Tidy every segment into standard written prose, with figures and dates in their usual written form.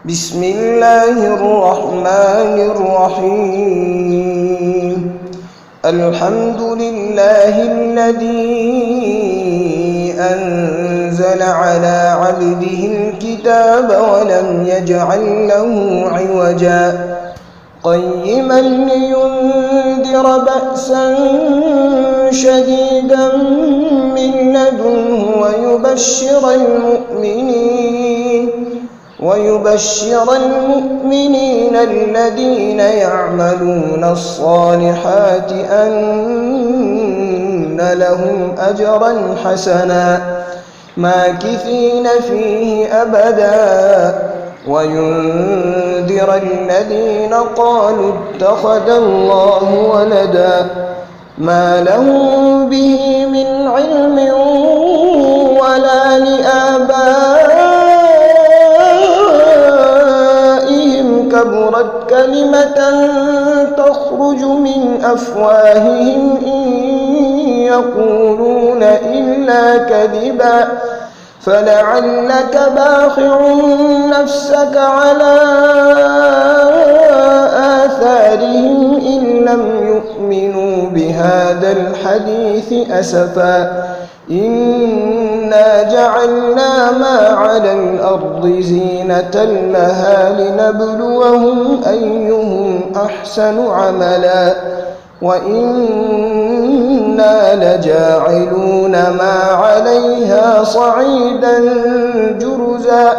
بسم الله الرحمن الرحيم. الحمد لله الذي أنزل على عبده الكتاب ولم يجعل له عوجا قيما لينذر بأسا شديدا من لدنه ويبشر المؤمنين الذين يعملون الصالحات أن لهم أجرا حسنا ماكثين فيه أبدا وينذر الذين قالوا اتخذ الله ولدا ما لهم به من علم ولا لآبائهم كبرت كلمة تخرج من أفواههم إن يقولون إلا كذبا فلعلك باخع نفسك على آثارهم إن لم يؤمنوا بهذا الحديث أسفا إنا جعلنا ما على الأرض زينة لها لنبلوهم أيهم أحسن عملا وإنا لجاعلون ما عليها صعيدا جرزا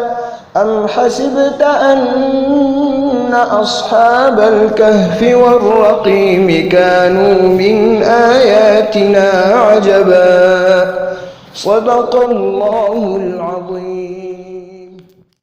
أم حسبت أن أصحاب الكهف والرقيم كانوا من آياتنا عجبا صدق الله العظيم.